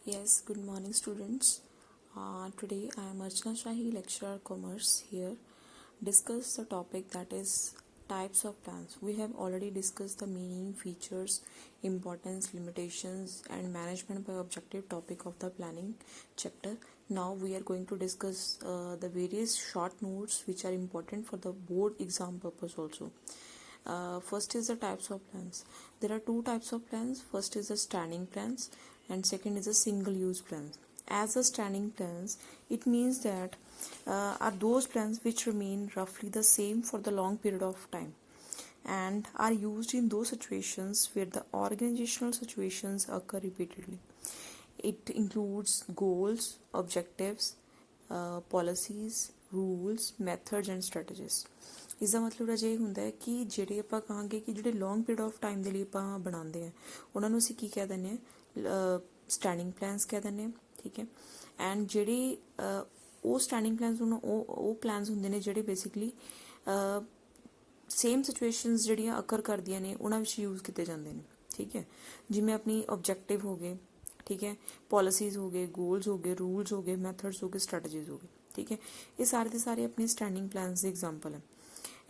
Yes, good morning, students. Today I am Archana Shahi, lecturer commerce here. Discuss the topic that is types of plans. We have already discussed the meaning, features, importance, limitations, and management by objective topic of the planning chapter. Now we are going to discuss the various short notes which are important for the board exam purpose also. First is the types of plans. There are two types of plans. First is the standing plans and second is a single use plans. As a standing plans, it means that are those plans which remain roughly the same for the long period of time and are used in those situations where the organizational situations occur repeatedly. It includes goals, objectives, policies, rules, methods and strategies. ਇਸ ਦਾ ਮਤਲਬ ਰਾਜੇ ਇਹ ਹੁੰਦਾ ਹੈ ਕਿ ਜਿਹੜੇ ਆਪਾਂ ਕਹਾਂਗੇ ਕਿ ਜਿਹੜੇ ਲੌਂਗ ਪੀਰੀਅਡ ਆਫ ਟਾਈਮ ਦੇ ਲਈ ਆਪਾਂ ਬਣਾਉਂਦੇ ਹਾਂ ਉਹਨਾਂ ਨੂੰ ਅਸੀਂ ਕੀ ਕਹਿ ਦਿੰਦੇ ਹਾਂ ਸਟੈਂਡਿੰਗ ਪਲਾਨਸ ਕਹਿ ਦਿੰਦੇ ਹਾਂ, ਠੀਕ ਹੈ। ਐਂਡ ਜਿਹੜੇ ਉਹ ਸਟੈਂਡਿੰਗ ਪਲਾਨਸ ਉਹ ਪਲਾਨਸ ਹੁੰਦੇ ਨੇ ਜਿਹੜੇ ਬੇਸਿਕਲੀ ਸੇਮ ਸਿਚੁਏਸ਼ਨਸ ਜਿਹੜੀਆਂ ਅਕਰ ਕਰਦੀਆਂ ਨੇ ਉਹਨਾਂ ਵਿੱਚ ਯੂਜ਼ ਕੀਤੇ ਜਾਂਦੇ ਨੇ, ਠੀਕ ਹੈ। ਜਿਵੇਂ ਆਪਣੀ ਆਬਜੈਕਟਿਵ ਹੋ ਗਏ, ਠੀਕ ਹੈ, ਪੋਲਿਸੀਜ਼ ਹੋ ਗਏ, ਗੋਲਸ ਹੋ ਗਏ, ਰੂਲਸ ਹੋ ਗਏ, ਮੈਥਡਸ ਹੋ ਗਏ, ਸਟ੍ਰੈਟਜੀਜ਼ ਹੋ ਗਏ, ਠੀਕ ਹੈ। ਇਹ ਸਾਰੇ ਦੇ ਸਾਰੇ ਆਪਣੇ ਸਟੈਂਡਿੰਗ ਪਲਾਨਸ ਦੇ ਐਗਜ਼ਾਮਪਲ ਹੈ।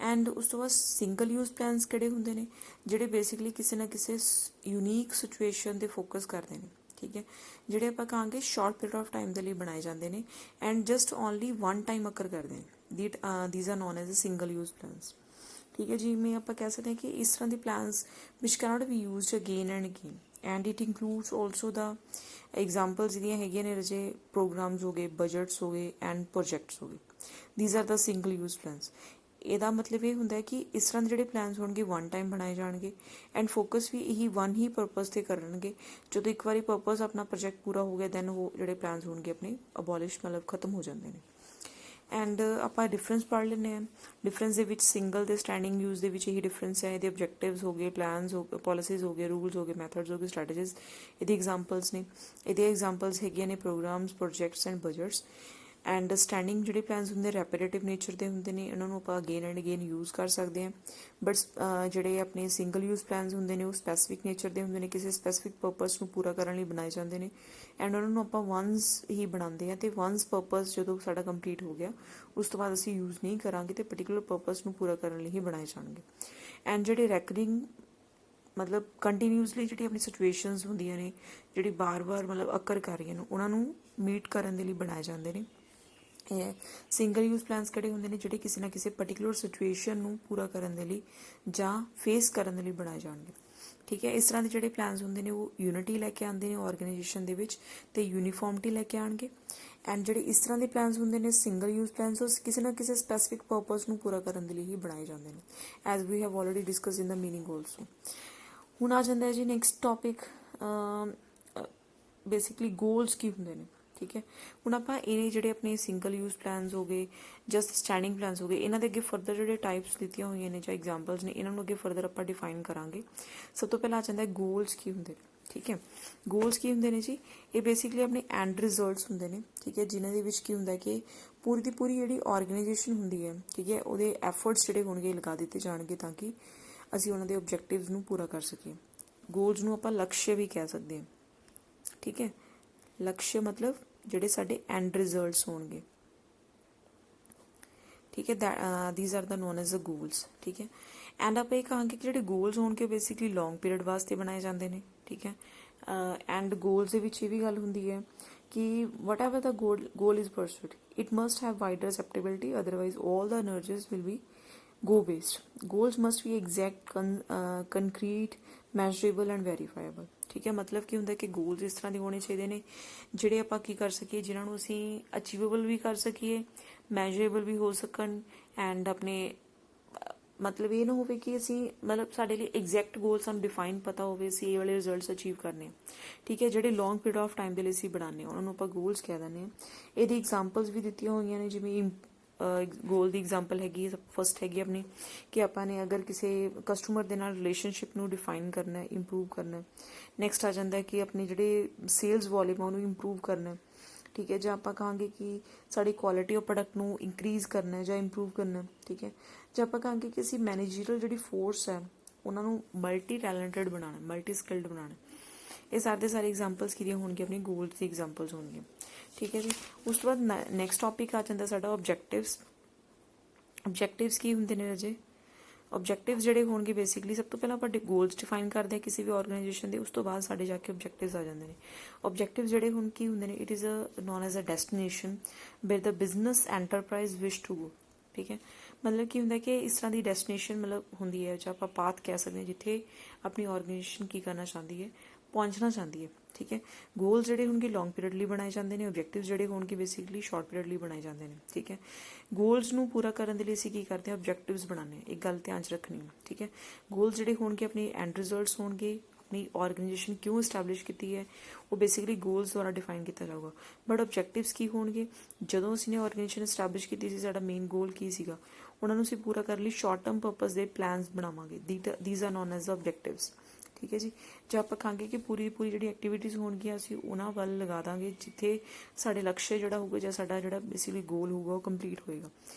ਐਂਡ ਉਸ ਤੋਂ ਬਾਅਦ ਸਿੰਗਲ ਯੂਜ਼ ਪਲਾਨਸ ਕਿਹੜੇ ਹੁੰਦੇ ਨੇ ਜਿਹੜੇ ਬੇਸਿਕਲੀ ਕਿਸੇ ਨਾ ਕਿਸੇ ਯੂਨੀਕ ਸਿਚੁਏਸ਼ਨ 'ਤੇ ਫੋਕਸ ਕਰਦੇ ਨੇ, ਠੀਕ ਹੈ। ਜਿਹੜੇ ਆਪਾਂ ਕਹਾਂਗੇ ਸ਼ਾਰਟ ਪੀਰੀਅਡ ਆਫ ਟਾਈਮ ਦੇ ਲਈ ਬਣਾਏ ਜਾਂਦੇ ਨੇ and just only one time occur ਕਰਦੇ ਨੇ। These are known as a single use plans, ਠੀਕ ਹੈ। ਜਿਵੇਂ ਆਪਾਂ ਕਹਿ ਸਕਦੇ ਹਾਂ ਕਿ ਇਸ ਤਰ੍ਹਾਂ ਦੇ plans which cannot B used again and again and it includes also the examples ਜਿਹੜੀਆਂ ਹੈਗੀਆਂ ਨੇ ਰਜੇ ਪ੍ਰੋਗਰਾਮਸ ਹੋ ਗਏ, ਬਜਟਸ ਹੋ ਗਏ ਐਂਡ ਪ੍ਰੋਜੈਕਟਸ ਹੋ ਗਏ। These are the single use plans. ਇਹਦਾ ਮਤਲਬ ਇਹ ਹੁੰਦਾ ਹੈ ਕਿ ਇਸ ਤਰ੍ਹਾਂ ਦੇ ਜਿਹੜੇ ਪਲਾਨਸ ਹੋਣਗੇ ਵਨ ਟਾਈਮ ਬਣਾਏ ਜਾਣਗੇ ਐਂਡ ਫੋਕਸ ਵੀ ਇਹੀ ਵਨ ਹੀ ਪਰਪਸ 'ਤੇ ਕਰਨਗੇ। ਜਦੋਂ ਇੱਕ ਵਾਰੀ ਪਰਪਸ ਆਪਣਾ ਪ੍ਰੋਜੈਕਟ ਪੂਰਾ ਹੋ ਗਿਆ ਦੈਨ ਉਹ ਜਿਹੜੇ ਪਲਾਨਸ ਹੋਣਗੇ ਆਪਣੇ ਅਬੋਲਿਸ਼ ਮਤਲਬ ਖਤਮ ਹੋ ਜਾਂਦੇ ਨੇ। ਐਂਡ ਆਪਾਂ ਡਿਫਰੈਂਸ ਪੜ੍ਹ ਲੈਂਦੇ ਹਾਂ। ਡਿਫਰੈਂਸ ਦੇ ਵਿੱਚ ਸਿੰਗਲ ਅਤੇ ਸਟੈਂਡਿੰਗ ਯੂਜ਼ ਦੇ ਵਿੱਚ ਇਹੀ ਡਿਫਰੈਂਸ ਹੈ। ਇਹਦੇ ਆਬਜੈਕਟਿਵਸ ਹੋ ਗਏ, ਪਲਾਨਸ ਹੋ ਗਏ, ਪੋਲਿਸੀਜ਼ ਹੋ ਗਏ, ਰੂਲਸ ਹੋ ਗਏ, ਮੈਥਡਸ ਹੋ ਗਏ, ਸਟ੍ਰੈਟਜੀਜ਼ ਇਹਦੀ ਐਗਜ਼ਾਮਪਲਸ ਨੇ। ਇਹਦੇ ਐਗਜ਼ਾਮਪਲਸ ਹੈਗੀਆਂ ਨੇ programs, projects and budgets. And standing ਜਿਹੜੇ ਪਲਾਨਸ ਹੁੰਦੇ ਰੈਪੀਟੇਟਿਵ ਨੇਚਰ ਦੇ ਹੁੰਦੇ ਨੇ, ਇਹਨਾਂ ਨੂੰ ਆਪਾਂ ਅਗੇਨ ਐਂਡ ਅਗੇਨ ਯੂਜ਼ ਕਰ ਸਕਦੇ ਹਾਂ। ਬਟ ਜਿਹੜੇ ਆਪਣੇ ਸਿੰਗਲ ਯੂਜ਼ ਪਲਾਨਸ ਹੁੰਦੇ ਨੇ ਉਹ ਸਪੈਸੀਫਿਕ ਨੇਚਰ ਦੇ ਹੁੰਦੇ ਨੇ, ਕਿਸੇ ਸਪੈਸੀਫਿਕ ਪਰਪਸ ਨੂੰ ਪੂਰਾ ਕਰਨ ਲਈ ਬਣਾਏ ਜਾਂਦੇ ਨੇ ਐਂਡ ਉਹਨਾਂ ਨੂੰ ਆਪਾਂ ਵਨਸ ਹੀ ਬਣਾਉਂਦੇ ਹਾਂ ਅਤੇ ਵਨਸ ਪਰਪਸ ਜਦੋਂ ਸਾਡਾ ਕੰਪਲੀਟ ਹੋ ਗਿਆ ਉਸ ਤੋਂ ਬਾਅਦ ਅਸੀਂ ਯੂਜ਼ ਨਹੀਂ ਕਰਾਂਗੇ ਅਤੇ ਪਰਟੀਕੂਲਰ ਪਰਪਸ ਨੂੰ ਪੂਰਾ ਕਰਨ ਲਈ ਹੀ ਬਣਾਏ ਜਾਣਗੇ। ਐਂਡ ਜਿਹੜੇ ਰੈਕਰਿੰਗ ਮਤਲਬ ਕੰਟੀਨਿਊਸਲੀ ਜਿਹੜੀ ਆਪਣੀ ਸਿਚੁਏਸ਼ਨਸ ਹੁੰਦੀਆਂ ਨੇ ਜਿਹੜੀ ਬਾਰ-ਬਾਰ ਮਤਲਬ ਅਕਰ ਕਰ ਰਹੀਆਂ ਨੇ ਉਹਨਾਂ ਨੂੰ ਮੀਟ ਕਰਨ ਦੇ ਲਈ ਬਣਾਏ ਜਾਂਦੇ ਨੇ। ਸਿੰਗਲ ਯੂਜ਼ ਪਲਾਨਸ ਕਿਹੜੇ ਹੁੰਦੇ ਨੇ ਜਿਹੜੇ ਕਿਸੇ ਨਾ ਕਿਸੇ ਪਰਟੀਕੂਲਰ ਸਿਚੁਏਸ਼ਨ ਨੂੰ ਪੂਰਾ ਕਰਨ ਦੇ ਲਈ ਜਾਂ ਫੇਸ ਕਰਨ ਦੇ ਲਈ ਬਣਾਏ ਜਾਣਗੇ, ਠੀਕ ਹੈ। ਇਸ ਤਰ੍ਹਾਂ ਦੇ ਜਿਹੜੇ ਪਲਾਨਸ ਹੁੰਦੇ ਨੇ ਉਹ ਯੂਨਿਟੀ ਲੈ ਕੇ ਆਉਂਦੇ ਨੇ ਆਰਗੇਨਾਈਜੇਸ਼ਨ ਦੇ ਵਿੱਚ ਅਤੇ ਯੂਨੀਫਾਰਮਿਟੀ ਲੈ ਕੇ ਆਉਣਗੇ। ਐਂਡ ਜਿਹੜੇ ਇਸ ਤਰ੍ਹਾਂ ਦੇ ਪਲਾਨਸ ਹੁੰਦੇ ਨੇ ਸਿੰਗਲ ਯੂਜ਼ ਪਲਾਨਸ ਉਹ ਕਿਸੇ ਨਾ ਕਿਸੇ ਸਪੈਸੀਫਿਕ ਪਰਪਸ ਨੂੰ ਪੂਰਾ ਕਰਨ ਦੇ ਲਈ ਹੀ ਬਣਾਏ ਜਾਂਦੇ ਨੇ as we have already discuss in the meaning also. ਹੁਣ ਆ ਜਾਂਦਾ ਹੈ ਜੀ ਨੈਕਸਟ ਟੋਪਿਕ ਬੇਸਿਕਲੀ ਗੋਲਸ ਕੀ ਹੁੰਦੇ ਨੇ, ਠੀਕ ਹੈ। ਹੁਣ ਆਪਾਂ ਇਹ ਜਿਹੜੇ ਆਪਣੇ ਸਿੰਗਲ ਯੂਜ਼ ਪਲਾਨਸ ਹੋ ਗਏ, ਜਸਟ ਸਟੈਂਡਿੰਗ ਪਲਾਨਸ ਹੋ ਗਏ, ਇਹਨਾਂ ਦੇ ਅੱਗੇ ਫਰਦਰ ਜਿਹੜੇ ਟਾਈਪਸ ਦਿੱਤੀਆਂ ਹੋਈਆਂ ਨੇ ਜਾਂ ਐਗਜ਼ਾਮਪਲਸ ਨੇ ਇਹਨਾਂ ਨੂੰ ਅੱਗੇ ਫਰਦਰ ਆਪਾਂ ਡਿਫਾਈਨ ਕਰਾਂਗੇ। ਸਭ ਤੋਂ ਪਹਿਲਾਂ ਆ ਜਾਂਦਾ ਹੈ ਗੋਲਸ ਕੀ ਹੁੰਦੇ ਨੇ, ਠੀਕ ਹੈ। ਗੋਲਸ ਕੀ ਹੁੰਦੇ ਨੇ ਜੀ, ਇਹ ਬੇਸਿਕਲੀ ਆਪਣੇ ਐਂਡ ਰਿਜ਼ਲਟਸ ਹੁੰਦੇ ਨੇ, ਠੀਕ ਹੈ, ਜਿਨ੍ਹਾਂ ਦੇ ਵਿੱਚ ਕੀ ਹੁੰਦਾ ਕਿ ਪੂਰੀ ਦੀ ਪੂਰੀ ਜਿਹੜੀ ਆਰਗੇਨਾਈਜੇਸ਼ਨ ਹੁੰਦੀ ਹੈ, ਠੀਕ ਹੈ, ਉਹਦੇ ਐਫਰਟਸ ਜਿਹੜੇ ਹੋਣਗੇ ਲਗਾ ਦਿੱਤੇ ਜਾਣਗੇ ਤਾਂ ਕਿ ਅਸੀਂ ਉਹਨਾਂ ਦੇ ਓਬਜੈਕਟਿਵਸ ਨੂੰ ਪੂਰਾ ਕਰ ਸਕੀਏ। ਗੋਲਸ ਨੂੰ ਆਪਾਂ ਲਕਸ਼ਯ ਵੀ ਕਹਿ ਸਕਦੇ ਹਾਂ, ਠੀਕ ਹੈ। ਲਕਸ਼ਯ ਮਤਲਬ ਜਿਹੜੇ ਸਾਡੇ ਐਂਡ ਰਿਜ਼ਲਟਸ ਹੋਣਗੇ, ਠੀਕ ਹੈ। These are the known as a goals, ਠੀਕ ਹੈ। ਐਂਡ ਆਪਾਂ ਇਹ ਕਹਾਂਗੇ ਕਿ ਜਿਹੜੇ ਗੋਲਸ ਹੋਣਗੇ ਬੇਸਿਕਲੀ ਲੌਂਗ ਪੀਰੀਅਡ ਵਾਸਤੇ ਬਣਾਏ ਜਾਂਦੇ ਨੇ, ਠੀਕ ਹੈ। ਐਂਡ ਗੋਲਸ ਦੇ ਵਿੱਚ ਇਹ ਵੀ ਗੱਲ ਹੁੰਦੀ ਹੈ ਕਿ whatever the goal is pursued it must have wider acceptability otherwise all the energies will be go waste. Goals must be exact, concrete, measurable and verifiable, ਠੀਕ ਹੈ। ਮਤਲਬ ਕੀ ਹੁੰਦਾ ਕਿ ਗੋਲਸ ਇਸ ਤਰ੍ਹਾਂ ਦੇ ਹੋਣੇ ਚਾਹੀਦੇ ਨੇ ਜਿਹੜੇ ਆਪਾਂ ਕੀ ਕਰ ਸਕੀਏ, ਜਿਨ੍ਹਾਂ ਨੂੰ ਅਸੀਂ ਅਚੀਵੇਬਲ ਵੀ ਕਰ ਸਕੀਏ, ਮੈਜ਼ਰੇਬਲ ਵੀ ਹੋ ਸਕਣ ਐਂਡ ਆਪਣੇ ਮਤਲਬ ਇਹ ਨਾ ਹੋਵੇ ਕਿ ਅਸੀਂ ਮਤਲਬ ਸਾਡੇ ਲਈ ਐਗਜ਼ੈਕਟ ਗੋਲ ਸਾਨੂੰ ਡਿਫਾਈਨ ਪਤਾ ਹੋਵੇ ਅਸੀਂ ਇਹ ਵਾਲੇ ਰਿਜ਼ਲਟਸ ਅਚੀਵ ਕਰਨੇ ਆ, ਠੀਕ ਹੈ। ਜਿਹੜੇ ਲੌਂਗ ਪੀਰੀਅਡ ਆਫ ਟਾਈਮ ਦੇ ਲਈ ਅਸੀਂ ਬਣਾਉਂਦੇ ਹਾਂ ਉਹਨਾਂ ਨੂੰ ਆਪਾਂ ਗੋਲਸ ਕਹਿ ਦਿੰਦੇ ਹਾਂ। ਇਹਦੀ ਐਗਜ਼ਾਮਪਲਸ ਵੀ ਦਿੱਤੀਆਂ ਹੋਈਆਂ ਨੇ, ਜਿਵੇਂ ਗੋਲ ਦੀ ਐਗਜ਼ਾਮਪਲ ਹੈਗੀ ਫਸਟ ਹੈਗੀ ਆਪਣੀ ਕਿ ਆਪਾਂ ਨੇ ਅਗਰ ਕਿਸੇ ਕਸਟਮਰ ਦੇ ਨਾਲ ਰਿਲੇਸ਼ਨਸ਼ਿਪ ਨੂੰ ਡਿਫਾਈਨ ਕਰਨਾ, ਇੰਪਰੂਵ ਕਰਨਾ। ਨੈਕਸਟ ਆ ਜਾਂਦਾ ਕਿ ਆਪਣੇ ਜਿਹੜੇ ਸੇਲਸ ਵੋਲੀਅਮ ਉਹਨੂੰ ਇੰਪਰੂਵ ਕਰਨਾ, ਠੀਕ ਹੈ। ਜਾਂ ਆਪਾਂ ਕਹਾਂਗੇ ਕਿ ਸਾਡੀ ਕੁਆਲਿਟੀ ਆਫ ਪ੍ਰੋਡਕਟ ਨੂੰ ਇੰਕਰੀਜ਼ ਕਰਨਾ ਜਾਂ ਇੰਪਰੂਵ ਕਰਨਾ, ਠੀਕ ਹੈ। ਜਾਂ ਆਪਾਂ ਕਹਾਂਗੇ ਕਿ ਅਸੀਂ ਮੈਨੇਜਰੀਅਲ ਜਿਹੜੀ ਫੋਰਸ ਹੈ ਉਹਨਾਂ ਨੂੰ ਮਲਟੀ ਟੈਲੈਂਟਡ ਬਣਾਉਣਾ, ਮਲਟੀ ਸਕਿਲਡ ਬਣਾਉਣਾ। ਇਹ ਸਾਰੇ ਦੇ ਸਾਰੇ ਐਗਜ਼ਾਮਪਲਸ ਕਿਹਦੀਆਂ ਹੋਣਗੀਆਂ, ਆਪਣੀ ਗੋਲਸ ਦੀ ਐਗਜ਼ਾਮਪਲਸ ਹੋਣਗੀਆਂ। ਠੀਕ ਹੈ ਜੀ। ਉਸ ਤੋਂ ਬਾਅਦ ਨੈਕਸਟ ਟੌਪਿਕ ਆ ਜਾਂਦਾ ਸਾਡਾ ਆਬਜੈਕਟਿਵਸ। ਆਬਜੈਕਟਿਵਸ ਕੀ ਹੁੰਦੇ ਨੇ ਰਾਜੇ? ਆਬਜੈਕਟਿਵਸ ਜਿਹੜੇ ਹੋਣਗੇ ਬੇਸਿਕਲੀ ਸਭ ਤੋਂ ਪਹਿਲਾਂ ਆਪਾਂ ਗੋਲਸ ਡਿਫਾਈਨ ਕਰਦੇ ਹਾਂ ਕਿਸੇ ਵੀ ਆਰਗੇਨਾਈਜੇਸ਼ਨ ਦੇ, ਉਸ ਤੋਂ ਬਾਅਦ ਸਾਡੇ ਜਾ ਕੇ ਆਬਜੈਕਟਿਵਸ ਆ ਜਾਂਦੇ ਨੇ। ਆਬਜੈਕਟਿਵ ਜਿਹੜੇ ਹੁਣ ਕੀ ਹੁੰਦੇ ਨੇ, it is known as a destination where the business enterprise wish to go. ਠੀਕ ਹੈ, ਮਤਲਬ ਕੀ ਹੁੰਦਾ ਕਿ ਇਸ ਤਰ੍ਹਾਂ ਦੀ ਡੈਸਟੀਨੇਸ਼ਨ ਮਤਲਬ ਹੁੰਦੀ ਹੈ ਜਾਂ ਆਪਾਂ ਪਾਥ ਕਹਿ ਸਕਦੇ ਹਾਂ ਜਿੱਥੇ ਆਪਣੀ ਆਰਗੇਨਾਈਜੇਸ਼ਨ ਕੀ ਕਰਨਾ ਚਾਹੁੰਦੀ ਹੈ, ਪਹੁੰਚਣਾ ਚਾਹੁੰਦੀ ਹੈ। ਠੀਕ ਹੈ, ਗੋਲ ਜਿਹੜੇ ਹੋਣਗੇ ਲੌਂਗ ਪੀਰੀਅਡ ਲਈ ਬਣਾਏ ਜਾਂਦੇ ਨੇ, ਆਬਜੈਕਟਿਵ ਜਿਹੜੇ ਹੋਣਗੇ ਬੇਸਿਕਲੀ ਸ਼ਾਰਟ ਪੀਰੀਅਡ ਲਈ ਬਣਾਏ ਜਾਂਦੇ ਨੇ। ਠੀਕ ਹੈ, ਗੋਲਸ ਨੂੰ ਪੂਰਾ ਕਰਨ ਦੇ ਲਈ ਅਸੀਂ ਕੀ ਕਰਦੇ ਹਾਂ, ਆਬਜੈਕਟਿਵਸ ਬਣਾਉਂਦੇ ਹਾਂ। ਇੱਕ ਗੱਲ ਧਿਆਨ 'ਚ ਰੱਖਣੀ ਹੈ। ਠੀਕ ਹੈ, ਗੋਲਸ ਜਿਹੜੇ ਹੋਣਗੇ ਆਪਣੇ ਐਂਡ ਰਿਜ਼ਲਟਸ ਹੋਣਗੇ, ਆਪਣੀ ਆਰਗੇਨਾਈਜੇਸ਼ਨ ਕਿਉਂ ਇਸਟੈਬਲਿਸ਼ ਕੀਤੀ ਹੈ ਉਹ ਬੇਸਿਕਲੀ ਗੋਲਸ ਦੁਆਰਾ ਡਿਫਾਈਨ ਕੀਤਾ ਜਾਊਗਾ। ਬਟ ਆਬਜੈਕਟਿਵਸ ਕੀ ਹੋਣਗੇ, ਜਦੋਂ ਅਸੀਂ ਨੇ ਆਰਗੇਨਾਈਜੇਸ਼ਨ ਇਸਟੈਬਲਿਸ਼ ਕੀਤੀ ਸੀ ਸਾਡਾ ਮੇਨ ਗੋਲ ਕੀ ਸੀਗਾ, ਉਹਨਾਂ ਨੂੰ ਅਸੀਂ ਪੂਰਾ ਕਰਨ ਲਈ ਸ਼ਾਰਟ ਟਰਮ ਪਰਪਸ ਦੇ ਪਲਾਨਸ ਬਣਾਵਾਂਗੇ। These are known as objectives. ਠੀਕ ਹੈ ਜੀ। ਜੇ ਆਪਾਂ ਕਹਾਂਗੇ ਕਿ ਪੂਰੀ ਦੀ ਪੂਰੀ ਜਿਹੜੀ ਐਕਟੀਵਿਟੀਜ਼ ਹੋਣਗੀਆਂ ਅਸੀਂ ਉਹਨਾਂ ਵੱਲ ਲਗਾ ਦਾਂਗੇ ਜਿੱਥੇ ਸਾਡੇ ਲਕਸ਼ ਜਿਹੜਾ ਹੋਊਗਾ ਜਾਂ ਸਾਡਾ ਜਿਹੜਾ ਬੇਸਿਕਲੀ ਗੋਲ ਹੋਊਗਾ ਉਹ ਕੰਪਲੀਟ ਹੋਏਗਾ।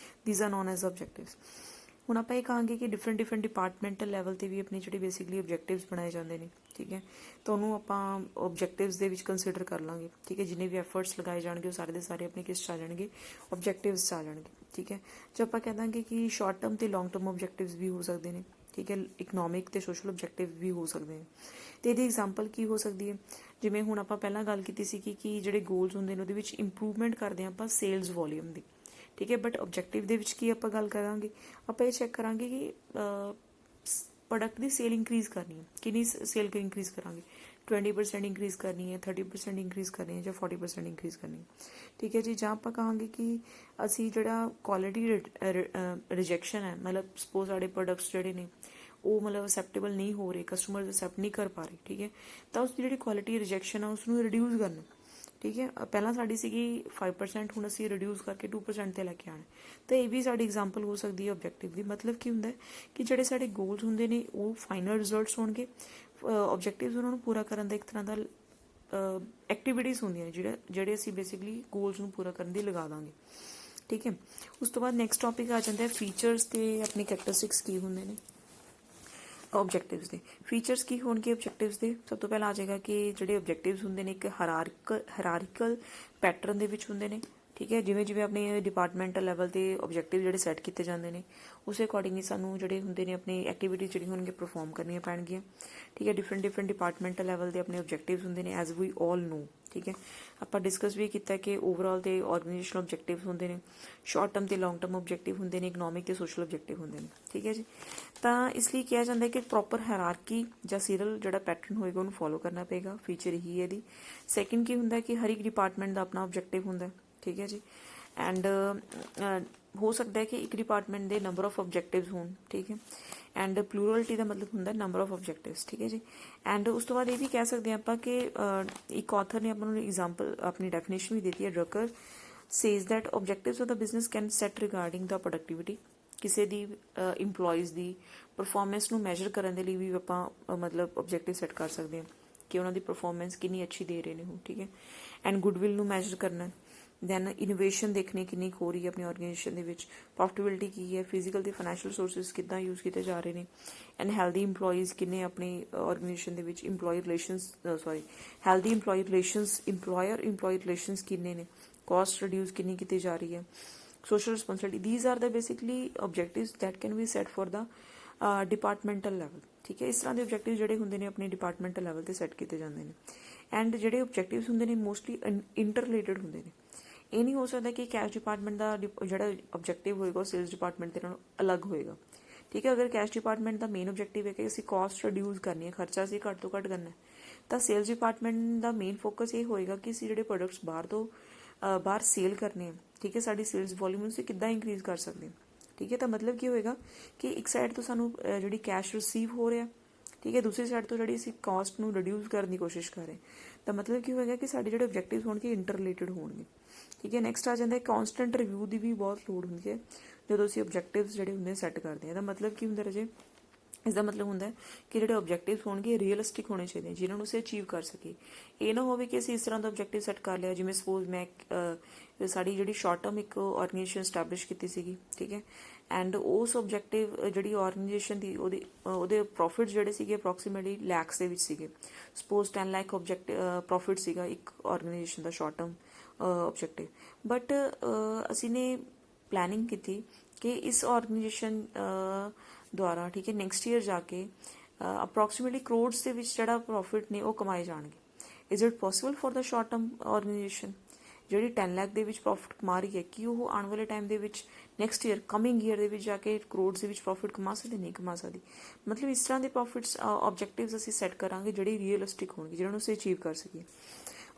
These are known as objectives. ਹੁਣ ਆਪਾਂ ਇਹ ਕਹਾਂਗੇ ਕਿ ਡਿਫਰੈਂਟ ਡਿਪਾਰਟਮੈਂਟਲ ਲੈਵਲ 'ਤੇ ਵੀ ਆਪਣੀ ਜਿਹੜੀ ਬੇਸਿਕਲੀ ਆਬਜੈਕਟਿਵਸ ਬਣਾਏ ਜਾਂਦੇ ਨੇ। ਠੀਕ ਹੈ, ਤਾਂ ਉਹਨੂੰ ਆਪਾਂ ਆਬਜੈਕਟਿਵਸ ਦੇ ਵਿੱਚ ਕੰਸੀਡਰ ਕਰ ਲਾਂਗੇ। ਠੀਕ ਹੈ, ਜਿੰਨੇ ਵੀ ਐਫਰਟਸ ਲਗਾਏ ਜਾਣਗੇ ਉਹ ਸਾਰੇ ਦੇ ਸਾਰੇ ਆਪਣੇ ਕਿਸ 'ਚ ਆ ਜਾਣਗੇ, ਆਬਜੈਕਟਿਵਸ 'ਚ ਆ ਜਾਣਗੇ। ਠੀਕ ਹੈ, ਜੇ ਆਪਾਂ ਕਹਿ ਦਾਂਗੇ ਕਿ ਸ਼ਾਰਟ ਟਰਮ ਤੇ ਲੌਂਗ ਟਰਮ ਆਬਜੈਕਟਿਵਸ ਵੀ ਹੋ ਸਕਦੇ ਨੇ। ਠੀਕ ਹੈ, ਇਕਨੋਮਿਕ ਤੇ ਸੋਸ਼ਲ ਆਬਜੈਕਟਿਵ ਵੀ ਹੋ ਸਕਦੇ ਨੇ। ਤੇ ਇਹਦੀ ਐਗਜ਼ਾਮਪਲ ਕੀ ਹੋ ਸਕਦੀ ਹੈ, ਜਿਵੇਂ ਹੁਣ ਆਪਾਂ ਪਹਿਲਾਂ ਗੱਲ ਕੀਤੀ ਸੀ ਕਿ ਜਿਹੜੇ ਗੋਲਸ ਹੁੰਦੇ ਨੇ ਉਹਦੇ ਵਿੱਚ ਇੰਪਰੂਵਮੈਂਟ ਕਰਦੇ ਹਾਂ ਆਪਾਂ ਸੇਲਸ ਵੋਲੀਅਮ ਦੀ। ਠੀਕ ਹੈ, ਬਟ ਆਬਜੈਕਟਿਵ ਦੇ ਵਿੱਚ ਕੀ ਆਪਾਂ ਗੱਲ ਕਰਾਂਗੇ, ਆਪਾਂ ਇਹ ਚੈੱਕ ਕਰਾਂਗੇ ਕਿ ਪ੍ਰੋਡਕਟ ਦੀ ਸੇਲ ਇੰਕਰੀਜ਼ ਕਰਨੀ ਹੈ, ਕਿੰਨੀ ਸੇਲ ਇੰਕਰੀਜ਼ ਕਰਾਂਗੇ, 20% ਇੰਕਰੀਜ਼ ਕਰਨੀ ਹੈ, 30% ਇੰਕਰੀਜ਼ ਕਰਨੀ ਹੈ ਜਾਂ 40% ਇੰਕਰੀਜ਼ ਕਰਨੀ ਹੈ। ਠੀਕ ਹੈ ਜੀ। ਜਾਂ ਆਪਾਂ ਕਹਾਂਗੇ ਕਿ ਅਸੀਂ ਜਿਹੜਾ ਕੁਆਲਿਟੀ ਰਿਜੈਕਸ਼ਨ ਹੈ, ਮਤਲਬ ਸਪੋਜ਼ ਸਾਡੇ ਪ੍ਰੋਡਕਟਸ ਜਿਹੜੇ ਨੇ ਉਹ ਮਤਲਬ ਅਸੈਪਟੇਬਲ ਨਹੀਂ ਹੋ ਰਹੇ, ਕਸਟਮਰ ਅਸੈਪਟ ਨਹੀਂ ਕਰ ਪਾ ਰਹੇ। ਠੀਕ ਹੈ, ਤਾਂ ਉਸ ਦੀ ਜਿਹੜੀ ਕੁਆਲਿਟੀ ਰਿਜੈਕਸ਼ਨ ਆ ਉਸ ਨੂੰ ਰਿਡਿਊਸ ਕਰਨਾ। ਠੀਕ ਹੈ, ਪਹਿਲਾਂ ਸਾਡੀ ਸੀਗੀ 5%, ਹੁਣ ਅਸੀਂ ਰਿਡਿਊਸ ਕਰਕੇ 2% 'ਤੇ ਲੈ ਕੇ ਆਉਣਾ। ਤਾਂ ਇਹ ਵੀ ਸਾਡੀ ਐਗਜ਼ਾਮਪਲ ਹੋ ਸਕਦੀ ਹੈ ਆਬਜੈਕਟਿਵ ਦੀ। ਮਤਲਬ ਕੀ ਹੁੰਦਾ ਕਿ ਜਿਹੜੇ ਸਾਡੇ ਗੋਲਸ ਹੁੰਦੇ ਨੇ ਉਹ ਫਾਈਨਲ ਰਿਜ਼ਲਟਸ ਹੋਣਗੇ, ਆਬਜੈਕਟਿਵਸ ਉਹਨਾਂ ਨੂੰ ਪੂਰਾ ਕਰਨ ਦਾ ਇੱਕ ਤਰ੍ਹਾਂ ਦਾ ਐਕਟੀਵਿਟੀਜ਼ ਹੁੰਦੀਆਂ ਨੇ ਜਿਹੜੇ ਅਸੀਂ ਬੇਸਿਕਲੀ ਗੋਲਸ ਨੂੰ ਪੂਰਾ ਕਰਨ ਦੀ ਲਗਾ ਦਾਂਗੇ। ਠੀਕ ਹੈ, ਉਸ ਤੋਂ ਬਾਅਦ ਨੈਕਸਟ ਟੌਪਿਕ ਆ ਜਾਂਦਾ ਹੈ ਫੀਚਰਸ ਤੇ ਆਪਣੀ ਕੈਰੈਕਟਰਿਸਟਿਕਸ ਕੀ ਹੁੰਦੇ ਨੇ ਆਬਜੈਕਟਿਵਸ ਦੇ। ਫੀਚਰਸ ਕੀ ਹੋਣਗੇ ਆਬਜੈਕਟਿਵਸ ਦੇ? ਸਭ ਤੋਂ ਪਹਿਲਾਂ ਆ ਜਾਏਗਾ ਕਿ ਜਿਹੜੇ ਆਬਜੈਕਟਿਵਸ ਹੁੰਦੇ ਨੇ ਇੱਕ ਹਰਾਰਿਕਲ ਪੈਟਰਨ ਦੇ ਵਿੱਚ ਹੁੰਦੇ ਨੇ। ਠੀਕ ਹੈ, ਜਿਵੇਂ ਜਿਵੇਂ ਆਪਣੇ ਡਿਪਾਰਟਮੈਂਟਲ ਲੈਵਲ 'ਤੇ ਆਬਜੈਕਟਿਵ ਜਿਹੜੇ ਸੈੱਟ ਕੀਤੇ ਜਾਂਦੇ ਨੇ ਉਸੇ ਅਕੋਰਡਿੰਗਲੀ ਸਾਨੂੰ ਜਿਹੜੇ ਹੁੰਦੇ ਨੇ ਆਪਣੀ ਐਕਟੀਵਿਟੀਜ਼ ਜਿਹੜੀ ਹੋਣਗੇ ਪਰਫੋਰਮ ਕਰਨੀਆਂ ਪੈਣਗੀਆਂ। ਠੀਕ ਹੈ, ਡਿਫਰੈਂਟ ਡਿਪਾਰਟਮੈਂਟਲ ਲੈਵਲ ਦੇ ਆਪਣੇ ਆਬਜੈਕਟਿਵਸ ਹੁੰਦੇ ਨੇ ਐਜ਼ ਵੀ ਆਲ ਨੋ। ਠੀਕ ਹੈ, ਆਪਾਂ ਡਿਸਕਸ ਵੀ ਕੀਤਾ ਕਿ ਓਵਰਆਲ ਤੇ ਆਰਗੇਨਾਈਜੇਸ਼ਨਲ ਆਬਜੈਕਟਿਵਸ ਹੁੰਦੇ ਨੇ, ਸ਼ਾਰਟ ਟਰਮ ਤੇ ਲੌਂਗ ਟਰਮ ਆਬਜੈਕਟਿਵ ਹੁੰਦੇ ਨੇ, ਇਕਨੋਮਿਕ ਤੇ ਸੋਸ਼ਲ ਆਬਜੈਕਟਿਵ ਹੁੰਦੇ ਨੇ। ਠੀਕ ਹੈ ਜੀ। ਤਾਂ ਇਸ ਲਈ ਕਿਹਾ ਜਾਂਦਾ ਹੈ ਕਿ ਪ੍ਰੋਪਰ ਹਾਇਰਾਰਕੀ ਜਾਂ ਸੀਰੀਅਲ ਜਿਹੜਾ ਪੈਟਰਨ ਹੋਏਗਾ ਉਹਨੂੰ ਫੋਲੋ ਕਰਨਾ ਪਏਗਾ। ਫੀਚਰ ਹੀ ਇਹਦੀ। ਸੈਕਿੰਡ ਕੀ ਹੁੰਦਾ ਕਿ ਹਰ ਇੱਕ ਡਿਪਾਰਟਮੈਂਟ ਦਾ ਆਪਣਾ ਆਬਜੈਕਟਿਵ ਹੁੰਦਾ। ਠੀਕ ਹੈ ਜੀ। ਐਂਡ ਹੋ ਸਕਦਾ ਹੈ ਕਿ ਇੱਕ ਡਿਪਾਰਟਮੈਂਟ ਦੇ ਨੰਬਰ ਆਫ ਆਬਜੈਕਟਿਵਸ ਹੋਣ। ਠੀਕ ਹੈ, ਐਂਡ ਪਲੂਰਲਿਟੀ ਦਾ ਮਤਲਬ ਹੁੰਦਾ ਨੰਬਰ ਆਫ ਆਬਜੈਕਟਿਵਸ। ਠੀਕ ਹੈ ਜੀ। ਐਂਡ ਉਸ ਤੋਂ ਬਾਅਦ ਇਹ ਵੀ ਕਹਿ ਸਕਦੇ ਹਾਂ ਆਪਾਂ ਕਿ ਇੱਕ ਆਥਰ ਨੇ ਆਪਾਂ ਨੂੰ ਐਗਜ਼ਾਮਪਲ ਆਪਣੀ ਡੈਫੀਨੇਸ਼ਨ ਵੀ ਦਿੱਤੀ ਹੈ। Drucker says that objectives of the business can set regarding the productivity. ਕਿਸੇ ਦੀ ਇੰਪਲੋਈਜ਼ ਦੀ ਪਰਫੋਰਮੈਂਸ ਨੂੰ ਮੈਜਰ ਕਰਨ ਦੇ ਲਈ ਵੀ ਆਪਾਂ ਮਤਲਬ ਆਬਜੈਕਟਿਵ ਸੈੱਟ ਕਰ ਸਕਦੇ ਹਾਂ ਕਿ ਉਹਨਾਂ ਦੀ ਪਰਫੋਰਮੈਂਸ ਕਿੰਨੀ ਅੱਛੀ ਦੇ ਰਹੇ ਨੇ ਉਹ। ਠੀਕ ਹੈ, ਐਂਡ ਗੁੱਡਵਿਲ ਨੂੰ ਮੈਜਰ ਕਰਨਾ। ਦੈਨ ਇਨੋਵੇਸ਼ਨ ਦੇਖਣੀ ਕਿੰਨੀ ਹੋ ਰਹੀ ਹੈ ਆਪਣੀ ਆਰਗੇਨਾਈਜੇਸ਼ਨ ਦੇ ਵਿੱਚ, ਪ੍ਰੋਫਿਟੇਬਿਲਿਟੀ ਕੀ ਹੈ, ਫਿਜ਼ੀਕਲ ਤੇ ਫਾਈਨੈਂਸ਼ੀਅਲ ਸੋਰਸਿਸ ਕਿੱਦਾਂ ਯੂਜ਼ ਕੀਤੇ ਜਾ ਰਹੇ ਨੇ, ਐਂਡ ਹੈਲਦੀ ਇੰਪਲੋਈਜ਼ ਕਿੰਨੇ ਆਪਣੀ ਆਰਗੇਨਾਈਜੇਸ਼ਨ ਦੇ ਵਿੱਚ, ਹੈਲਦੀ ਇੰਪਲੋਇਰ ਇੰਪਲੋਈ ਰਿਲੇਸ਼ਨਸ ਕਿੰਨੇ ਨੇ, ਕਾਸਟ ਰਿਡਿਊਸ ਕਿੰਨੀ ਕੀਤੀ ਜਾ ਰਹੀ ਹੈ, social responsibility. These are the basically objectives that can be set for the departmental level. ਠੀਕ ਹੈ, ਇਸ ਤਰ੍ਹਾਂ ਦੇ ਆਬਜੈਕਟਿਵ ਜਿਹੜੇ ਹੁੰਦੇ ਨੇ ਆਪਣੇ ਡਿਪਾਰਟਮੈਂਟਲ ਲੈਵਲ ਤੇ ਸੈੱਟ ਕੀਤੇ ਜਾਂਦੇ ਨੇ। ਐਂਡ ਜਿਹੜੇ ਆਬਜੈਕਟਿਵਸ ਹੁੰਦੇ ਨੇ ਮੋਸਟਲੀ ਇੰਟਰ ਰਿਲੇਟਡ ਹੁੰਦੇ ਨੇ। ਇਹ ਨਹੀਂ ਹੋ ਸਕਦਾ ਕਿ ਕੈਸ਼ ਡਿਪਾਰਟਮੈਂਟ ਦਾ ਜਿਹੜਾ ਆਬਜੈਕਟਿਵ ਹੋਏਗਾ ਉਹ ਸੇਲਸ ਡਿਪਾਰਟਮੈਂਟ ਦੇ ਨਾਲੋਂ ਅਲੱਗ ਹੋਏਗਾ। ਠੀਕ ਹੈ, ਅਗਰ ਕੈਸ਼ ਡਿਪਾਰਟਮੈਂਟ ਦਾ ਮੇਨ ਆਬਜੈਕਟਿਵ ਹੈ ਕਿ ਅਸੀਂ ਕਾਸਟ ਰਿਡਿਊਸ ਕਰਨੀ ਹੈ, ਖਰਚਾ ਅਸੀਂ ਘੱਟ ਤੋਂ ਘੱਟ ਕਰਨਾ ਹੈ, ਤਾਂ ਸੇਲਸ ਡਿਪਾਰਟਮੈਂਟ ਦਾ ਮੇਨ ਫੋਕਸ ਇਹ ਹੋਏਗਾ ਕਿ ਅਸੀਂ ਜਿਹੜੇ ਪ੍ਰੋਡਕਟਸ ਬਾਹਰ ਸੇਲ ਕਰਨੇ ਆ। ਠੀਕ ਹੈ, ਸਾਡੀ ਸੇਲਸ ਵੋਲਿਊਮ ਨੂੰ ਅਸੀਂ ਕਿੱਦਾਂ ਇੰਕਰੀਜ਼ ਕਰ ਸਕਦੇ ਹਾਂ। ਠੀਕ ਹੈ, ਤਾਂ ਮਤਲਬ ਕੀ ਹੋਏਗਾ ਕਿ ਇੱਕ ਸਾਈਡ ਤੋਂ ਸਾਨੂੰ ਜਿਹੜੀ ਕੈਸ਼ ਰਿਸੀਵ ਹੋ ਰਿਹਾ, ਠੀਕ ਹੈ, ਦੂਸਰੀ ਸਾਈਡ ਤੋਂ ਜਿਹੜੀ ਅਸੀਂ ਕਾਸਟ ਨੂੰ ਰਿਡਿਊਸ ਕਰਨ ਦੀ ਕੋਸ਼ਿਸ਼ ਕਰ ਰਹੇ, ਤਾਂ ਮਤਲਬ ਕੀ ਹੋਏਗਾ ਕਿ ਸਾਡੇ ਜਿਹੜੇ ਆਬਜੈਕਟਿਵਸ ਹੋਣਗੇ ਇੰਟਰ ਰਿਲੇਟਡ ਹੋਣਗੇ। ਠੀਕ ਹੈ, ਨੈਕਸਟ ਆ ਜਾਂਦਾ ਹੈ ਕੌਨਸਟੈਂਟ ਰਿਵਿਊ ਦੀ ਵੀ ਬਹੁਤ ਲੋੜ ਹੁੰਦੀ ਹੈ ਜਦੋਂ ਅਸੀਂ ਆਬਜੈਕਟਿਵਸ ਜਿਹੜੇ ਹੁੰਦੇ ਸੈੱਟ ਕਰਦੇ ਹਾਂ। ਤਾਂ ਮਤਲਬ ਕੀ ਹੁੰਦਾ ਰਾਜੇ इसका मतलब होंगे कि जो ऑब्जैक्टिव होंगे रियलिस्टिक होने चाहिए जिन्होंने असीं अचीव कर सकी। ये ना हो कि असीं इस तरह का ऑब्जैक्टिव सैट कर लिया, जिवें सपोज मैं साड़ी जी शॉर्ट टर्म एक ऑर्गेनाइजेशन स्टैबलिश की सी, ठीक है, एंड उस ऑब्जैक्टिव जी ऑर्गेनाइजेशन की वो प्रॉफिट जोड़े थे अप्रोक्सीमेटली लैक्स के सीगे। सपोज 10 लाख ऑब्जैक्टिव प्रॉफिट सीगा एक ऑर्गेनाइजेशन का शॉर्ट टर्म ऑब्जैक्टिव, बट असी ने प्लैनिंग की थी कि इस ऑर्गेनाइजेशन द्वारा, ठीक है, नैक्सट ईयर जाके अप्रोक्सीमेटली करोड्स के जो प्रॉफिट ने वो कमाए जाएंगे। Is it possible for the short term organization जी 10 लाख के प्रॉफिट कमा रही है कि वो आने वाले टाइम के नैक्सट ईयर कमिंग ईयर के जाके करोड्स के प्रॉफिट कमा सकती, नहीं कमा सकती। मतलब इस तरह के प्रॉफिट्स ऑब्जैक्टिव्स असीं सैट करांगे जिहड़े रियलिस्टिक होणगे, जिन्होंने असीं अचीव कर सकीए।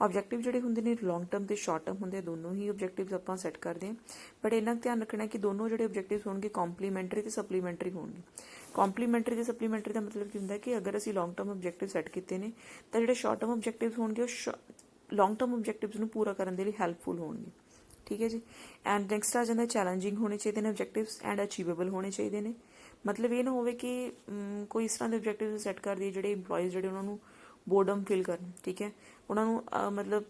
ऑब्जैक्टिव जोड़े होंगे ने लॉन्ग टर्म तो शॉर्ट टर्म होंगे, दोनों ही ऑब्जैक्टिव्स आपां सैट करते हैं, बट इन्ना ध्यान रखना है कि दोनों जोड़े ऑब्जैक्टिव्स होंगे कॉम्पलीमेंटरी तो सप्लीमेंटरी होंगे। कॉम्पलीमेंटरी तो सप्लीमेंटरी का मतलब की होंगे कि अगर असीं लॉन्ग टर्म ऑब्जैक्टिव सैट किए हैं तो जो शॉर्ट टर्म ऑब्जैक्टिव्स होंगे लॉन्ग टर्म ऑब्जैक्टिव्स नूं पूरा करने के लिए हैल्पफुल होंगे, ठीक है जी। एंड नैक्सट आ जाता है चैलेंजिंग होने चाहिए ने ऑब्जैक्टिव्स एंड अचीवेबल होने चाहिए ने। मतलब ये ना हो कि कोई इस तरह के ऑब्जैक्टिव सैट कर दिए जो इंपलॉयज़ जो उन्होंने बोर्डम फील करन, ठीक है, उन्होंने मतलब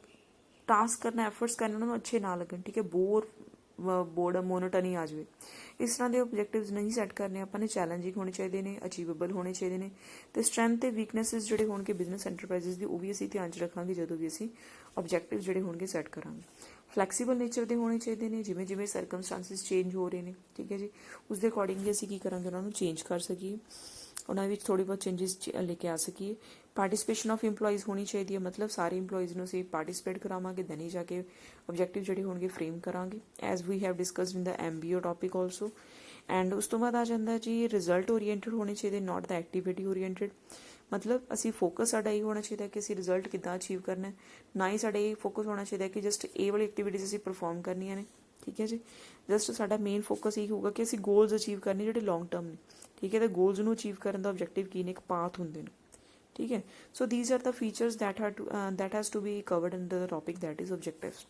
टास्क करना एफर्ट्स करने उन्होंने अच्छे ना लगन, ठीक है, बोर्डम मोनोटनी आ जाए। इस तरह के ऑब्जैक्टिव्स नहीं सैट करने, अपने चैलेंजिंग होने चाहिए ने, अचीवेबल होने चाहिए ने, तो स्ट्रेंथ ते वीकनेसिस जोड़े होंगे बिजनेस एंटरप्राइजेस की वो भी असीं ध्यान च रखांगे जो भी असीं ऑब्जैक्टिव जोड़े होंगे सैट करांगे। फ्लैक्सीबल नेचर के होने चाहिए ने, जिमें जिमें सरकमस्टांसिस चेंज हो रहे हैं, ठीक है जी, उसके अकॉर्डिंगली असीं की करांगे उन्होंने चेंज कर सकीए, उन्होंने थोड़ी बहुत चेंजिस लेके आ सकीए। पार्टिसिपेशन ऑफ इंपलॉयज़ होनी चाहिए, मतलब सारे इंपलॉयज़ असीं पार्टिसिपेट करावांगे, दैन ही जाके ऑब्जैक्टिव जोड़े होंगे फ्रेम करांगे, as we have discussed in the MBO topic also. And उस तो बाद आ जाता जी रिजल्ट ओरीएंटेड होने चाहिए, नॉट द एक्टिविटी ओरीएंटेड। मतलब असी फोकस साडा ये होना चाहिए कि असी रिजल्ट कितना अचीव करना है, ना ही साडा ये फोकस होना चाहिए कि जस्ट ए वाली एक्टिविटीज असी परफॉर्म करनियां ने, ठीक है जी। जस्ट साडा मेन फोकस यही होगा कि असी गोल्स अचीव करने जो लॉन्ग टर्म ने, ठीक है, तो गोल्स नूं अचीव करने का ऑब्जैक्टिव की ने एक पाथ होंगे ने, ठीक है। So these are the features that has to be covered under the topic that is objectives.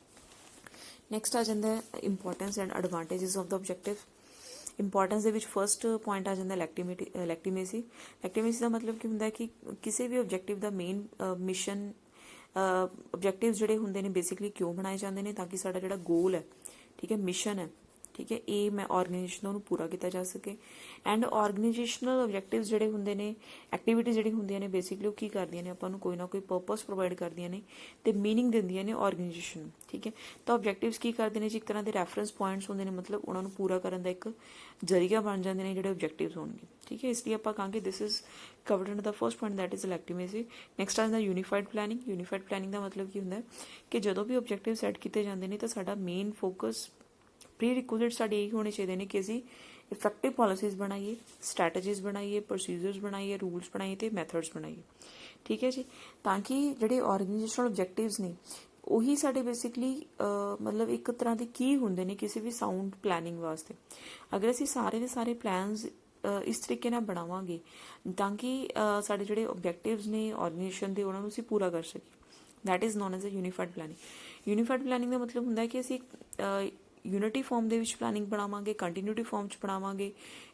Next आ जाता है importance and advantages of the objective. Importance के फस्ट पॉइंट आ जाता है लैक्टिमेसी। लैक्टिमेसी का मतलब की होंगे कि किसी भी ऑब्जैक्टिव का मेन मिशन ऑब्जैक्टिव जोड़े होंगे ने बेसिकली क्यों बनाए जाते हैं, ताकि साडा जो गोल है, ठीक है, मिशन है, ठीक है, ये मैं ऑर्गेनाइजेशन उन्होंने पूरा किया जा सके। एंड ऑर्गेनाइजेशनल ऑब्जैक्टिव्स जोड़े होंगे ने, एक्टिविटीज जोड़ी होंगे ने बेसिकली की करदियां ने आपां नूं कोई ना कोई पर्पस प्रोवाइड करदियां ने ते मीनिंग दिंदियां ने ऑर्गेनाइजेशन, ठीक है। तो ऑब्जैक्टिव्स की करते हैं जी, एक तरह के रैफरेंस पॉइंट्स होंगे ने, मतलब उन्होंने पूरा करने का एक जरिया बन जाते हैं जो ऑब्जैक्टिव्स होंगे, ठीक है। इसलिए आप कहेंगे this is covered under the first point that is legitimacy. Next आ जाता यूनीफाइड प्लैनिंग। यूनीफाइड प्लैनिंग का मतलब की होंगे कि जो भी ऑब्जैक्टिव सैट किए जाते हैं तो साडा मेन फोकस प्री रिक्विजिट साडे यही होने चाहिए ने कि असीं इफैक्टिव पॉलिसीज बनाइए, स्ट्रैटेजीज बनाइए, प्रोसीजर्स बनाइए, रूल्स बनाइए तो मैथड्स बनाइए, ठीक है जी, ताकि जोड़े ऑर्गेनाइजेशनल ऑब्जैक्टिव्स ने उही साडे बेसिकली मतलब एक तरह के की होंगे ने किसी भी साउंड प्लैनिंग वास्ते। अगर असीं सारे के सारे प्लैनस इस तरीके नाल बनावांगे ताकि साडे जोड़े ऑब्जैक्टिव्स ने ऑर्गेनाइजेशन के उन्होंने असीं पूरा कर सकीए, that is known as a unified planning. Unified planning का मतलब होंगे कि असीं यूनिटी फॉर्म के प्लैनिंग बनावांगे, कंटीन्यूटी फॉर्म च बनावांगे,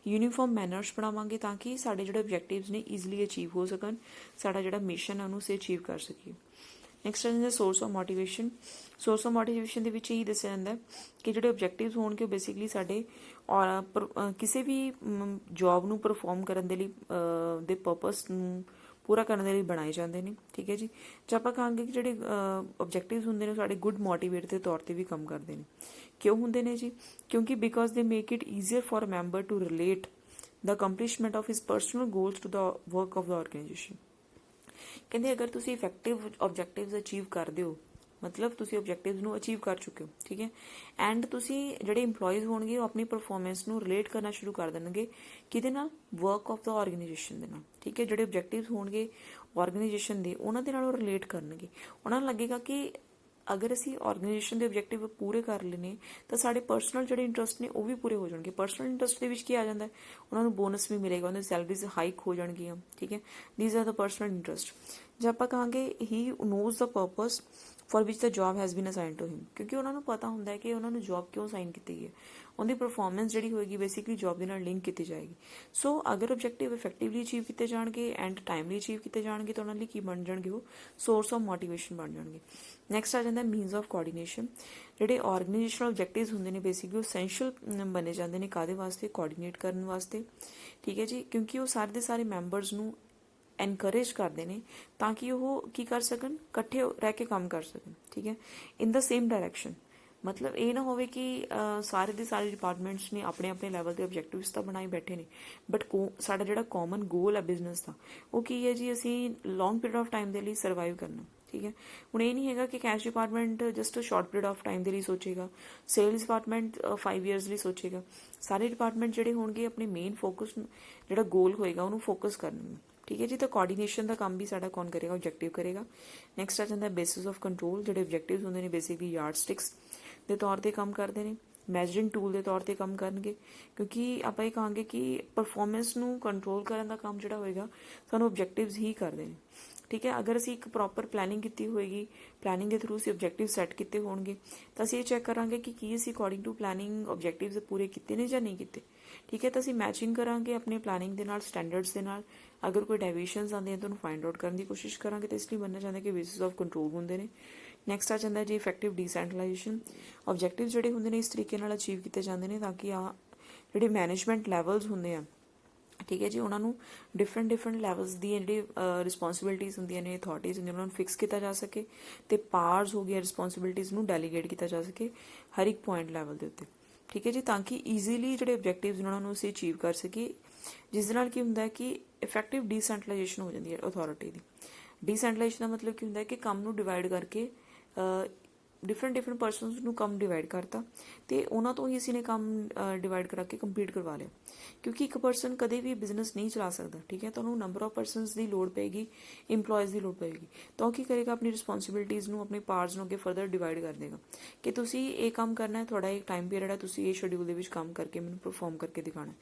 यूनीफॉर्म मैनर्स बनावांगे, ताकि साडे जोड़े ऑब्जैक्टिव्स ने ईजली अचीव हो सकन, साडा जोड़ा मिशन है उन्होंने अचीव कर सकीए। Next a source of motivation. Source of motivation के यही दसिया जाता है कि जो ऑब्जैक्टिव्स होंगे बेसिकली साडे और किसी भी जॉब नूं परफॉर्म करने दे पर्पस पूरा करने के लिए बनाए जाते हैं, ठीक है जी। जो आप कहेंगे कि जो ऑब्जैक्टिव्स होंगे ने साडे गुड मोटिवेट के तौर पर भी काम करते हैं। क्यों होंगे ने जी, क्योंकि because they make it easier for a member to relate the accomplishment of his personal goals to the work of the organisation. कहते अगर तुम इफैक्टिव ऑब्जैक्टिव्स अचीव करते हो, मतलब तुम ऑब्जैक्टिव्स नूं अचीव कर चुके हो, ठीक है, एंड तुसीं जिहड़े इंपलॉयज़ होणगे वो अपनी परफॉर्मेंस नूं रिलेट करना शुरू कर देणगे किहदे नाल, वर्क ऑफ द ऑर्गेनाइजेशन दे नाल, ठीक है। जिहड़े ऑब्जैक्टिव्स होणगे ऑर्गेनाइजेशन दे उन्हां दे नाल वो रिलेट करनगे, उन्हां नूं लगेगा कि अगर असी ऑर्गेनाइजेशन के ऑब्जैक्टिव पूरे कर लेने तो साढ़े परसनल जो इंटरस्ट ने वो भी पूरे हो जाएंगे। परसनल इंटरस्ट के आ जाता है, उन्होंने बोनस भी मिलेगा, उन्हें सैलरीज हाइक हो जाएगी, ठीक है। These are the personal interest. ਜੇ ਆਪਾਂ ਕਹਾਂਗੇ he knows the purpose for which the job has been assign to him, ਕਿਉਂਕਿ ਉਹਨਾਂ ਨੂੰ ਪਤਾ ਹੁੰਦਾ ਹੈ ਕਿ ਉਹਨਾਂ ਨੂੰ ਜੌਬ ਕਿਉਂ ਅਸਾਈਨ ਕੀਤੀ ਗਈ ਹੈ, ਉਹਦੀ ਪਰਫਾਰਮੈਂਸ ਜਿਹੜੀ ਹੋਏਗੀ ਬੇਸਿਕਲੀ ਜੌਬ ਦੇ ਨਾਲ ਲਿੰਕ ਕੀਤੀ ਜਾਏਗੀ। ਸੋ ਅਗਰ ਆਬਜੈਕਟਿਵ ਇਫੈਕਟਿਵਲੀ ਅਚੀਵ ਕੀਤੇ ਜਾਣਗੇ ਐਂਡ ਟਾਈਮਲੀ ਅਚੀਵ ਕੀਤੇ ਜਾਣਗੇ ਤਾਂ ਉਹਨਾਂ ਲਈ ਕੀ ਬਣ ਜਾਣਗੇ, ਉਹ ਸੋਰਸ ਆਫ ਮੋਟੀਵੇਸ਼ਨ ਬਣ ਜਾਣਗੇ। ਨੈਕਸਟ ਆ ਜਾਂਦਾ ਮੀਨਸ ਆਫ ਕੋਆਰਡੀਨੇਸ਼ਨ। ਜਿਹੜੇ ਆਰਗੇਨਾਈਜੇਸ਼ਨਲ ਆਬਜੈਕਟਿਵਸ ਹੁੰਦੇ ਨੇ ਬੇਸਿਕਲੀ ਉਹ ਐਸੈਂਸ਼ੀਅਲ ਬਣੇ ਜਾਂਦੇ ਨੇ ਕਾਹਦੇ ਵਾਸਤੇ, ਕੋਆਰਡੀਨੇਟ ਕਰਨ ਵਾਸਤੇ, ਠੀਕ ਹੈ ਜੀ, ਕਿਉਂਕਿ ਉਹ ਸਾਰੇ ਦੇ ਸਾਰੇ ਮੈਂਬਰਸ ਨੂੰ ਐਨਕਰੇਜ ਕਰਦੇ ਨੇ ਤਾਂ ਕਿ ਉਹ ਕੀ ਕਰ ਸਕਣ, ਇਕੱਠੇ ਰਹਿ ਕੇ ਕੰਮ ਕਰ ਸਕਣ, ਠੀਕ ਹੈ, ਇਨ ਦਾ ਸੇਮ ਡਾਇਰੈਕਸ਼ਨ। ਮਤਲਬ ਇਹ ਨਾ ਹੋਵੇ ਕਿ ਸਾਰੇ ਦੇ ਸਾਰੇ ਡਿਪਾਰਟਮੈਂਟਸ ਨੇ ਆਪਣੇ ਆਪਣੇ ਲੈਵਲ ਦੇ ਆਬਜੈਕਟਿਵਸ ਤਾਂ ਬਣਾਈ ਬੈਠੇ ਨੇ, ਬਟ ਸਾਡਾ ਜਿਹੜਾ ਕਾਮਨ ਗੋਲ ਹੈ ਬਿਜ਼ਨਸ ਦਾ ਉਹ ਕੀ ਹੈ ਜੀ, ਅਸੀਂ ਲੌਂਗ ਪੀਰੀਅਡ ਆਫ ਟਾਈਮ ਦੇ ਲਈ ਸਰਵਾਈਵ ਕਰਨਾ, ਠੀਕ ਹੈ। ਹੁਣ ਇਹ ਨਹੀਂ ਹੈਗਾ ਕਿ cash department just short period of time ਦੇ ਲਈ ਸੋਚੇਗਾ, ਸੇਲਸ ਡਿਪਾਰਟਮੈਂਟ 5 ਇਅਰਸ ਲਈ ਸੋਚੇਗਾ। ਸਾਰੇ ਡਿਪਾਰਟਮੈਂਟ ਜਿਹੜੇ ਹੋਣਗੇ ਆਪਣੇ ਮੇਨ ਫੋਕਸ ਜਿਹੜਾ ਗੋਲ ਹੋਏਗਾ ਉਹਨੂੰ ਫੋਕਸ ਕਰਨਗੇ, ਠੀਕ ਹੈ ਜੀ। ਤਾਂ ਕੋਆਰਡੀਨੇਸ਼ਨ ਦਾ ਕੰਮ ਵੀ ਸਾਡਾ ਕੌਣ ਕਰੇਗਾ, ਆਬਜੈਕਟਿਵ ਕਰੇਗਾ। ਨੈਕਸਟ ਆ ਜਾਂਦਾ ਬੇਸਿਸ ਆਫ ਕੰਟਰੋਲ। ਜਿਹੜੇ ਆਬਜੈਕਟਿਵਸ ਹੁੰਦੇ ਨੇ ਬੇਸਿਕਲੀ ਯਾਰਡ ਸਟਿਕਸ ਦੇ ਤੌਰ ਤੇ ਕੰਮ ਕਰਦੇ ਨੇ, ਮੈਜਰਿੰਗ ਟੂਲ ਦੇ ਤੌਰ ਤੇ ਕੰਮ ਕਰਨਗੇ, ਕਿਉਂਕਿ ਆਪਾਂ ਇਹ ਕਹਾਂਗੇ ਕਿ ਪਰਫਾਰਮੈਂਸ ਨੂੰ ਕੰਟਰੋਲ ਕਰਨ ਦਾ ਕੰਮ ਜਿਹੜਾ ਹੋਏਗਾ ਸਾਨੂੰ ਆਬਜੈਕਟਿਵਸ ਹੀ ਕਰਦੇ ਨੇ, ਠੀਕ ਹੈ। ਅਗਰ ਅਸੀਂ ਇੱਕ ਪ੍ਰੋਪਰ ਪਲੈਨਿੰਗ ਕੀਤੀ ਹੋਏਗੀ, ਪਲੈਨਿੰਗ ਦੇ ਥਰੂ ਅਸੀਂ ਆਬਜੈਕਟਿਵ ਸੈੱਟ ਕੀਤੇ ਹੋਣਗੇ ਤਾਂ ਅਸੀਂ ਇਹ ਚੈੱਕ ਕਰਾਂਗੇ ਕਿ ਕੀ ਅਸੀਂ ਅਕੋਰਡਿੰਗ ਟੂ ਪਲੈਨਿੰਗ ਆਬਜੈਕਟਿਵਸ ਪੂਰੇ ਕੀਤੇ ਨੇ ਜਾਂ ਨਹੀਂ ਕੀਤੇ, ਠੀਕ ਹੈ। ਤਾਂ ਅਸੀਂ ਮੈਚਿੰਗ ਕਰਾਂਗੇ ਆਪਣੇ ਪਲੈਨਿੰਗ ਦੇ ਨਾਲ, ਸਟੈਂਡਰਡਸ ਦੇ ਨਾਲ। ਅਗਰ ਕੋਈ ਡੈਵੀਏਸ਼ਨਸ ਆਉਂਦੇ ਤਾਂ ਉਹਨੂੰ ਫਾਈਂਡ ਆਊਟ ਕਰਨ ਦੀ ਕੋਸ਼ਿਸ਼ ਕਰਾਂਗੇ, ਤੇ ਇਸ ਲਈ ਮੰਨਿਆ ਜਾਂਦਾ ਕਿ ਬੇਸਿਸ ਆਫ ਕੰਟਰੋਲ ਹੁੰਦੇ ਨੇ। ਨੈਕਸਟ ਆ ਜਾਂਦਾ ਜੀ ਇਫੈਕਟਿਵ ਡੀਸੈਂਟਰਲਾਈਜੇਸ਼ਨ। ਆਬਜੈਕਟਿਵ ਜਿਹੜੇ ਹੁੰਦੇ ਨੇ ਇਸ ਤਰੀਕੇ ਨਾਲ ਅਚੀਵ ਕੀਤੇ ਜਾਂਦੇ ਨੇ ਤਾਂ ਕਿ ਆ ਜਿਹੜੇ ਮੈਨੇਜਮੈਂਟ ਲੈਵਲਸ ਹੁੰਦੇ ਆ, ਠੀਕ ਹੈ ਜੀ, ਉਹਨਾਂ ਨੂੰ ਡਿਫਰੈਂਟ ਲੈਵਲਸ ਦੀਆਂ ਜਿਹੜੀ ਰਿਸਪੌਂਸਿਬਿਲਿਟੀਜ਼ ਹੁੰਦੀਆਂ ਨੇ, ਅਥਾਰਟੀਜ਼ ਹੁੰਦੀਆਂ ਉਹਨਾਂ ਨੂੰ ਫਿਕਸ ਕੀਤਾ ਜਾ ਸਕੇ, ਤੇ ਪਾਵਰਸ ਹੋ ਗਈਆਂ ਰਿਸਪੌਂਸਿਬਿਲਿਟੀਜ਼ ਨੂੰ ਡੈਲੀਗੇਟ ਕੀਤਾ ਜਾ ਸਕੇ ਹਰ ਇੱਕ ਪੁਆਇੰਟ ਲੈਵਲ ਦੇ ਉੱਤੇ, ਠੀਕ ਹੈ ਜੀ, ਤਾਂ ਕਿ ਈਜ਼ੀਲੀ ਜਿਹੜੇ ਆਬਜੈਕਟਿਵਸ ਉਹਨਾਂ ਨੂੰ ਅਸੀਂ ਅਚੀਵ ਕਰ ਸਕੀਏ। ਜਿਸ ਦੇ ਨਾਲ ਕੀ ਹੁੰਦਾ ਹੈ ਕਿ ਇਫੈਕਟਿਵ ਡੀਸੈਂਟਰਲਾਈਜੇਸ਼ਨ ਹੋ ਜਾਂਦੀ ਹੈ ਅਥਾਰਟੀ ਦੀ। ਡੀਸੈਂਟਰਲਾਈਜੇਸ਼ਨ ਦਾ ਮਤਲਬ ਕੀ ਹੁੰਦਾ ਹੈ ਕਿ ਕੰਮ ਨੂੰ ਡਿਵਾਈਡ ਕਰਕੇ ਡਿਫਰੈਂਟ ਪਰਸਨਸ ਨੂੰ ਕੰਮ ਡਿਵਾਈਡ ਕਰਤਾ ਤੇ ਉਹਨਾਂ ਤੋਂ ਹੀ ਅਸੀਂ ਨੇ ਕੰਮ ਡਿਵਾਈਡ ਕਰਾ ਕੇ ਕੰਪਲੀਟ ਕਰਵਾ ਲਿਆ, ਕਿਉਂਕਿ ਇੱਕ ਪਰਸਨ ਕਦੇ ਵੀ ਬਿਜ਼ਨਸ ਨਹੀਂ ਚਲਾ ਸਕਦਾ, ਠੀਕ ਹੈ। ਤੁਹਾਨੂੰ ਨੰਬਰ ਆਫ ਪਰਸਨਸ ਦੀ ਲੋੜ ਪਏਗੀ, ਇੰਪਲੋਇਜ਼ ਦੀ ਲੋੜ ਪਏਗੀ, ਤਾਂ ਉਹ ਕੀ ਕਰੇਗਾ, ਆਪਣੀ ਰਿਸਪੌਂਸਿਬਿਲਿਟੀਜ਼ ਨੂੰ, ਆਪਣੇ ਪਾਰਟਸ ਨੂੰ ਅੱਗੇ ਫਰਦਰ ਡਿਵਾਈਡ ਕਰ ਦੇਗਾ ਕਿ ਤੁਸੀਂ ਇਹ ਕੰਮ ਕਰਨਾ ਹੈ, ਤੁਹਾਡਾ ਇੱਕ ਟਾਈਮ ਪੀਰੀਅਡ ਹੈ, ਤੁਸੀਂ ਇਹ ਸ਼ਡਿਊਲ ਦੇ ਵਿੱਚ ਕੰਮ ਕਰਕੇ ਮੈਨੂੰ ਪਰਫਾਰਮ ਕਰਕੇ ਦਿਖਾਣਾ।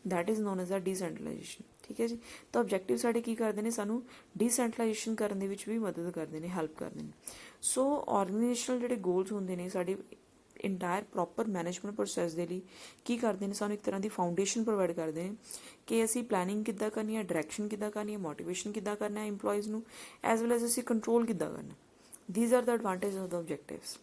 That is known as a decentralization, ਠੀਕ ਹੈ ਜੀ। ਤਾਂ ਆਬਜੈਕਟਿਵ ਸਾਡੇ ਕੀ ਕਰਦੇ ਨੇ, ਸਾਨੂੰ ਡੀਸੈਂਟਰਲਾਈਜੇਸ਼ਨ ਕਰਨ ਦੇ ਵਿੱਚ ਵੀ ਮਦਦ ਕਰਦੇ ਨੇ, ਹੈਲਪ ਕਰਦੇ ਨੇ। ਸੋ ਆਰਗੇਨਾਈਜੇਸ਼ਨਲ ਜਿਹੜੇ ਗੋਲਸ ਹੁੰਦੇ ਨੇ ਸਾਡੇ ਇੰਟਾਇਰ ਪ੍ਰੋਪਰ ਮੈਨੇਜਮੈਂਟ ਪ੍ਰੋਸੈਸ ਦੇ ਲਈ ਕੀ ਕਰਦੇ ਨੇ, ਸਾਨੂੰ ਇੱਕ ਤਰ੍ਹਾਂ ਦੀ ਫਾਊਂਡੇਸ਼ਨ ਪ੍ਰੋਵਾਈਡ ਕਰਦੇ ਨੇ ਕਿ ਅਸੀਂ ਪਲੈਨਿੰਗ ਕਿੱਦਾਂ ਕਰਨੀ ਹੈ, ਡਾਇਰੈਕਸ਼ਨ ਕਿੱਦਾਂ ਕਰਨੀ ਹੈ, ਮੋਟੀਵੇਸ਼ਨ ਕਿੱਦਾਂ ਕਰਨਾ ਹੈ ਇੰਪਲੋਇਜ਼ ਨੂੰ, ਐਜ਼ ਵੈਲ ਐਜ਼ ਅਸੀਂ ਕੰਟਰੋਲ ਕਿੱਦਾਂ ਕਰਨਾ। These are the advantage of the objectives.